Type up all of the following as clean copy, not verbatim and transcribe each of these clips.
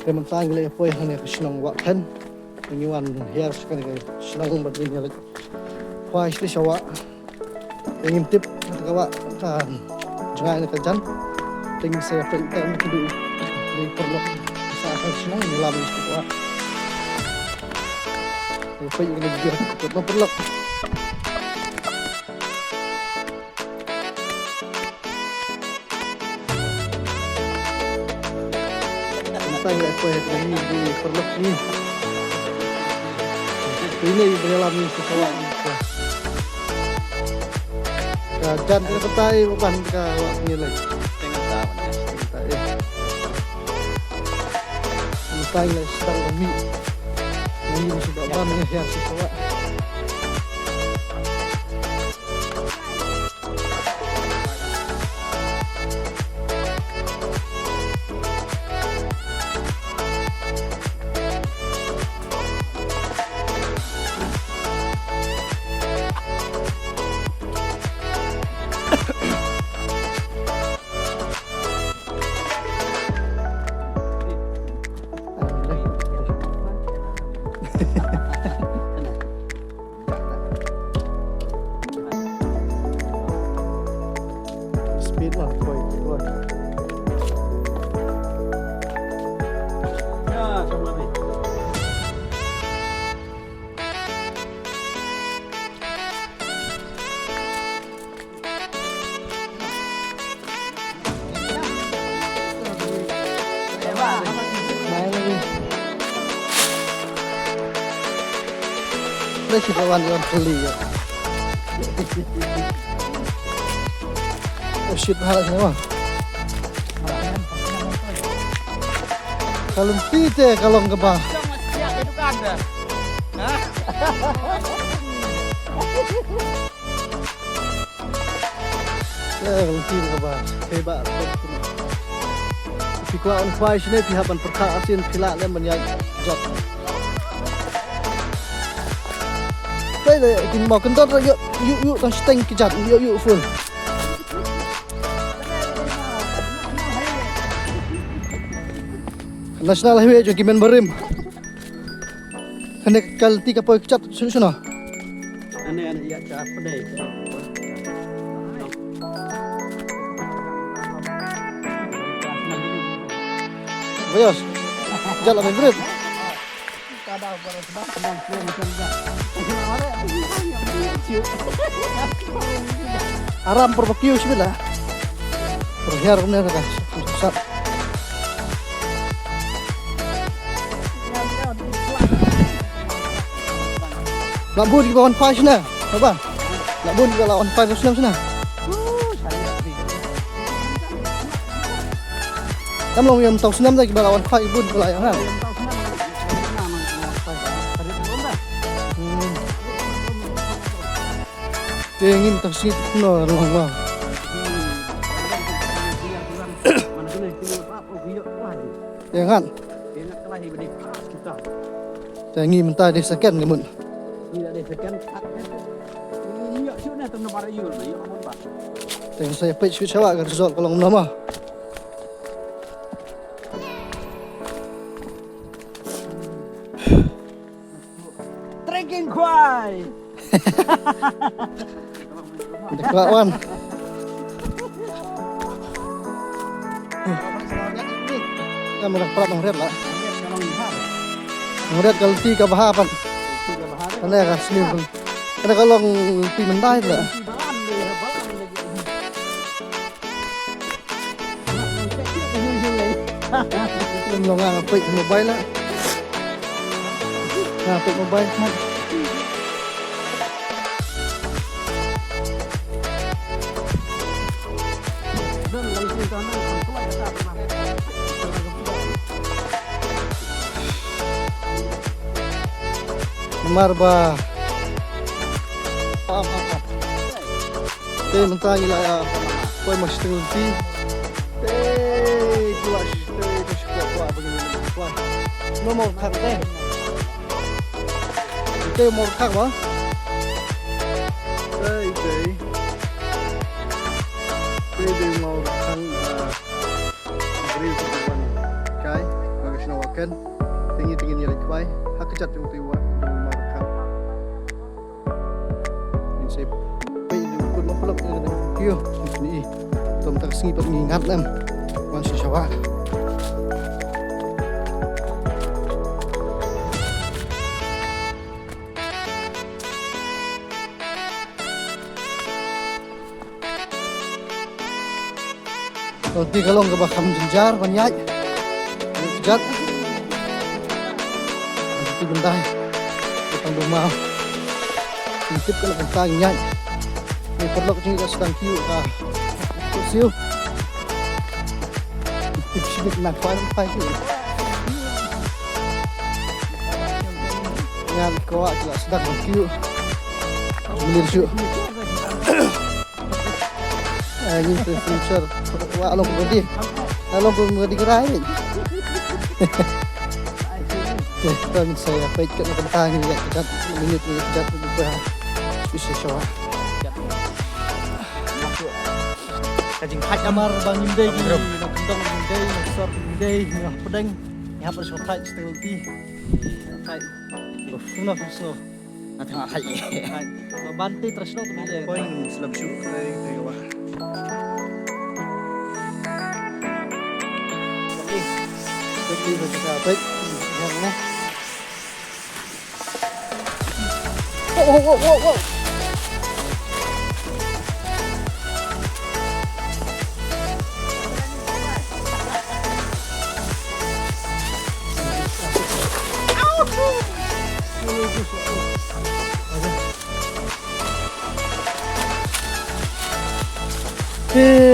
Kemen tangle po yang senang wakan menyuan hiar sekali senang berdini lagi kuah istri sawa yang tip kawa kan jangan kerjaan tinggi saya pengen kedua di perlu saya senang nyelam istri kuah apa yang lebih ikut perlu tangle po yang di perlu ini ini mengalami sesuatu. Dan kita petai bukan ke waktunya lagi. Tengah tahun ya. Petai lah sedang kami. Ini sudah banyak yang sesuatu. Speed lah, boy. Ya, sama lagi. Main lagi. Ini sih kawan yang beli ya. Oh shit, mahal semua. Kalau pite kalau ngebah. Itu kan ada. Ya kalau pite ngebah. Hebat. Fikwa on fire sini pihapan perkaasin pila le menyaj job. Đây tìm bảo cân tốt rồi yuk nó steng kejat yuk full. National Highway jo kimen barim. Kene kalti ka poy kejat suno. Ane ya cara pedai. Bayos. Jalan berit. Aram barbecue sebelah. Berhiar bener kan. Susah. Nak bun di bawah 5 sana. Apa? Nak bun di bawah 5 sana. Kamu long yang tahu senam lagi bawah 5 bun pula yang kan. Ingin tersingkir no long. Ya kan? Jangan minta di scan kemun. Tengok saya page switch awak ke result kalau nama. Trekking kwai. Udah kawan. Ya merah pelat mengret lah. Mengret kalau tiga bahapan. Karena ya kasih pun. Karena kalau ti mendai lah. Belum ngapik mobile lah. Ngapik mobile mat. Marba. Apa? Teh mentah gila ya. Kau masih tengok ti. Teh keluar. Teh keluar begini. Keluar. Nomor kak teh. Teh nomor kak mah. Teh. Teh mau kak. Beri tu kan. Kai. Bagus nak kan tinggi ni lagi kuai hak kecat yang tiwa yang markan prinsip baik di pun mapulap ni kio ni tom tak singi pat ngingat nam wan si sawa Roti kalong ke bakam jenjar banyai. Jat. Nanti bentai. Petang rumah. Intip kalau bentai nyai. Ni perlu kecing kat sedang kiu ka. Siu. Intip sibuk nak pai tu. Ngan kau kat sedang kiu. Belir siu. Ini tu future. Wah, along berdi gerai ni. Kan saya baik kat bentang ni kat minit ni kat berapa bisa syawak. Kajing hak amar bang indai ni, nak kendang indai, nak sor indai, nak pedang. Ni apa so tight still ti. Tight. Funa fuso. Atang hai. Bantai terus no tu dia. Point selam shoot dari tegawa. Đi vào cái bếp nhang nhé. Wow.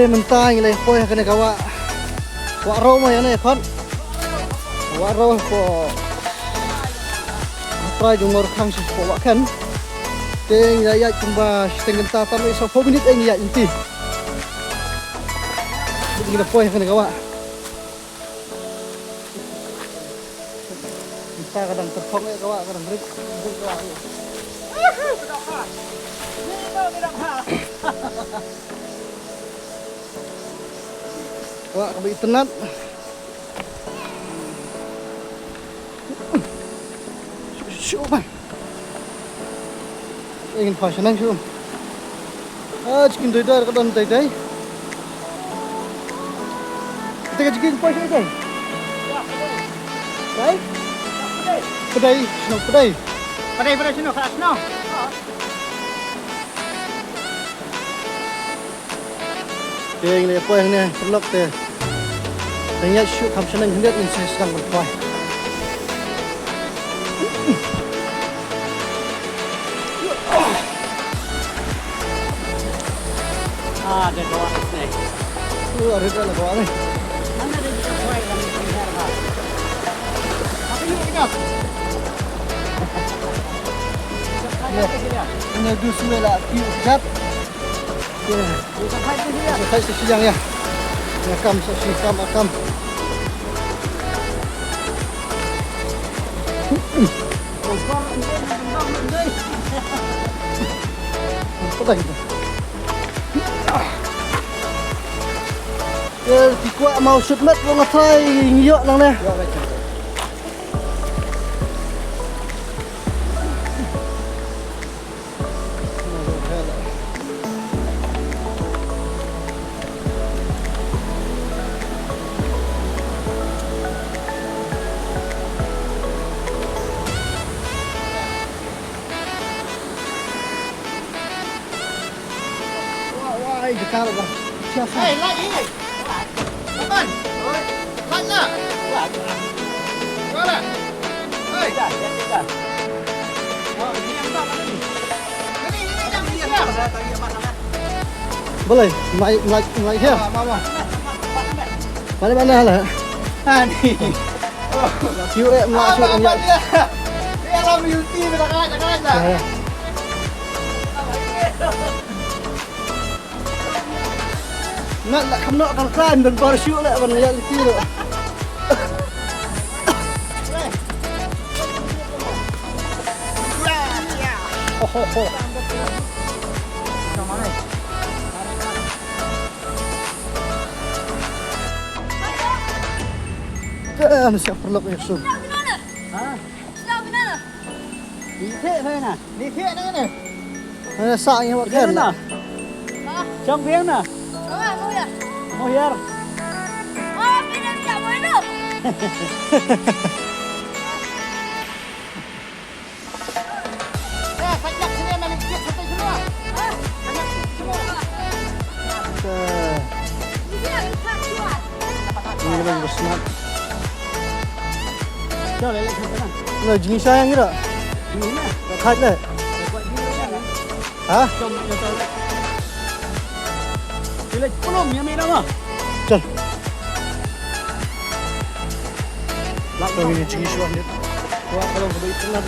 Mentah ini koi kena kawa. Waro mah ya nih kon. Waro ko try jumor khang si ko wakan teng ya cumba setengah tatam iso 4 minit ang ya inti begini poy kan gawa kita kadang terpong ya gawa kadang break gawa wah kabe tenat Siapa? Ingin pasang siapa? Cikin tu dah kadang tay. Kita cikin pasang tay. Tay? Pedai, snow pedai. Pedai snow, kelas snow. Yang ni apa yang ni? Perlok tu. Tanya siapa kamu senang hendak ni saya sedang berkuah. Ada doa ni. Ada doa ni. Mana ada juga kuai dalam penjara. Apa ni kita? Ini jus mela piu jat. Saya siang ya. Akam akam. Apa lagi? Thì qua màu sụt mất nó thay nhựa năng nè. Wah, ini kalau bang. Siapa? Hey, lagi. Teman. Mana? Mana? Hei, dah. Oh, ini yang mana ni? Ini yang siapa? Boleh, mai here. Mana lah? Ni. Oh, kiu masuk Apa dia? Dia lam beauty belakang dah. Nak kamu nak kan dan parachute nak mana yang kira. Oh. Dan siap perlu Yusuf. Hah? Sedang di mana? Di thiện thôi nè. Đi thiện nữa nè. Mana saknya Wak Đi Ken? nè. Ah, Trong viếng nè. mana mau ya? Mau hiar. Oh, pindah tidak mau itu. Sajak sini main sikit sampai semua. Ah, Sajak semua. di sini lihat kuat. Ini lagi bersemangat. Cho lại lại thằng cái này. Nah, jenis sayang kira. Đi nè. Khat le. Buat đi nè. Ha? Trong cho tôi. Đi lên belum ya minum ah. Jom. Lak Kau ini jenis wah ni. Wah kalau kau itu lah.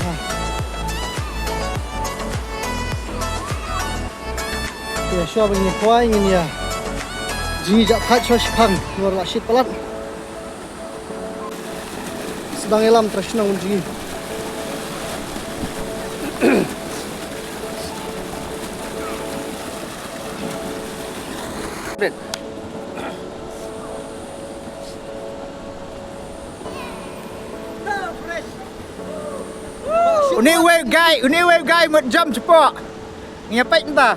Ya, siapa ini kuai ini ya? Jenis jak khat sipang luar wasit pelat. Sedang elam tersenang jenis. Uni wave guy một jump cepat. Ngepek entah.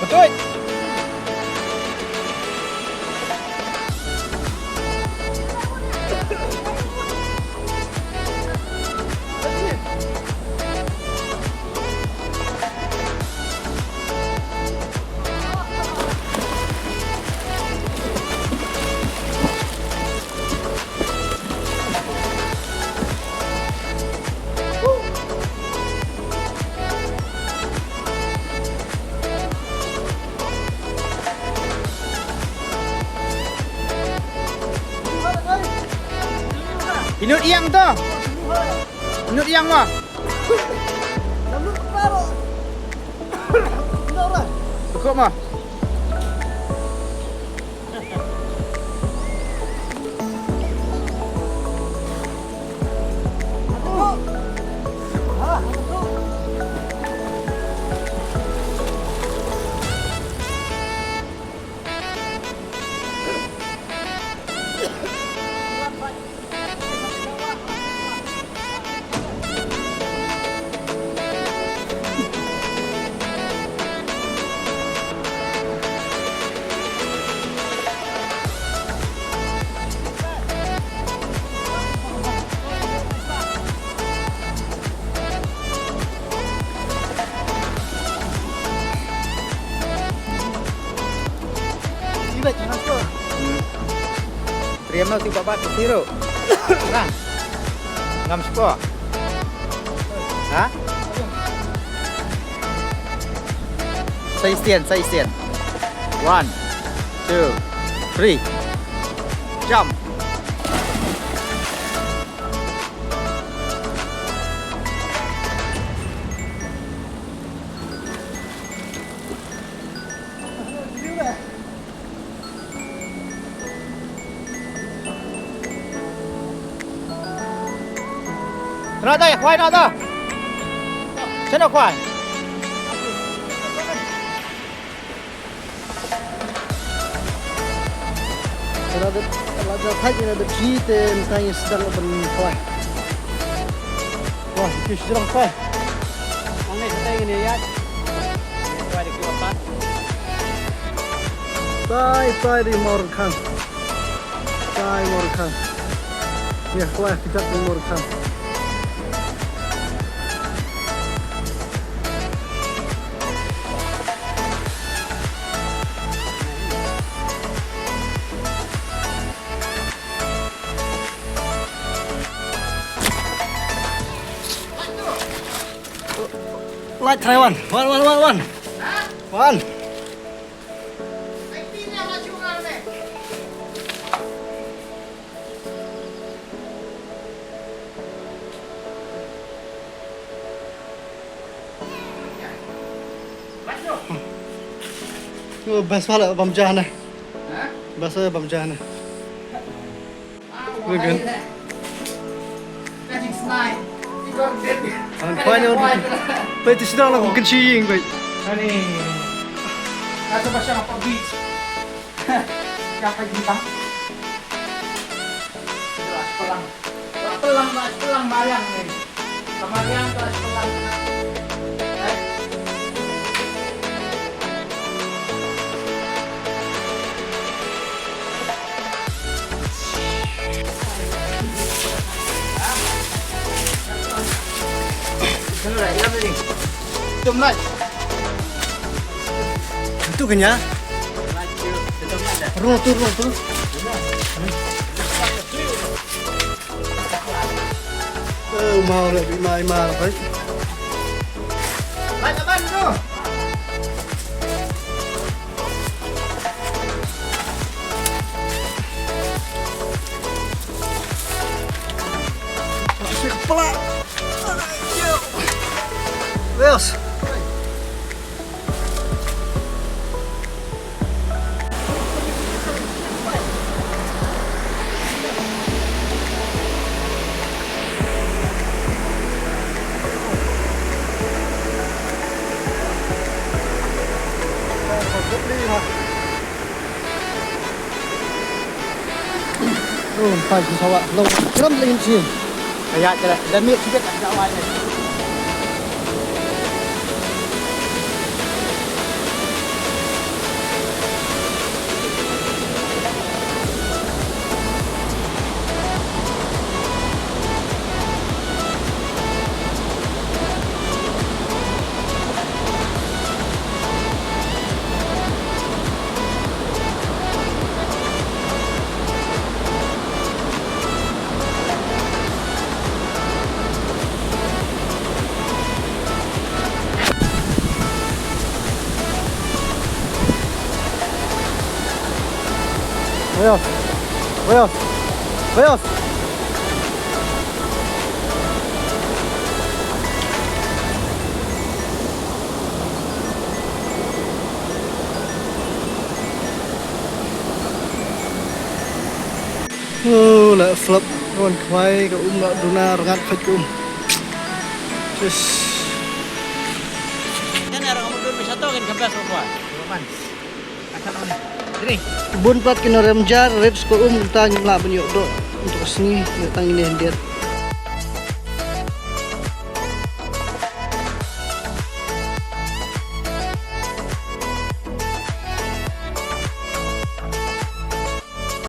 Betul. Inut yang tu. Inut yang mah. Cukup mah. Tiba jangan tu. Terima kasih bapak Tiro. Nah. Ngam sport. Hah? Say stand. 1, 2, 3. Jump. Nó đây, khoai nó đó. Chân nó khoai. Ada khat ini ada jenis tanya sedang berkuai. Wah, itu sedang kuai. Aneh saya ini ya. Khoai di kota. Tai di Morkan. Tai Morkan. Ya, kuai kita di Morkan. Light try one. One. Bas pala pamjahan na. Ha? Basa pamjahan na. We're good. Catching snipe. Ikaw dead. Ang final. Pwede sila lang kung kanchiying. Ani. Nasa ba siya pa-beach? Kapag di ba? Kelas pelang. Kelas pelang Mariang nih. Mariang kelas pelang. Kenapa ya tadi? Tumlai. Itu kan ya? Ruang tu. Mau lah, mai mal, baik. Baik abang tu. Masih kepala. Yes. Oh, phải thì sao ạ? Lâu lắm lên chìm. Kayak jalan dan milik sikit tak ada awalnya. Vayos. Oh, lại flop con khoai cái lại đuna ngắt khách Just Kan orang mundur wisata kan kebas semua. Aman. Akan on. Ini. kebun plat kena remjar, reps ko tang la banyo do untuk sini datang ini hendir.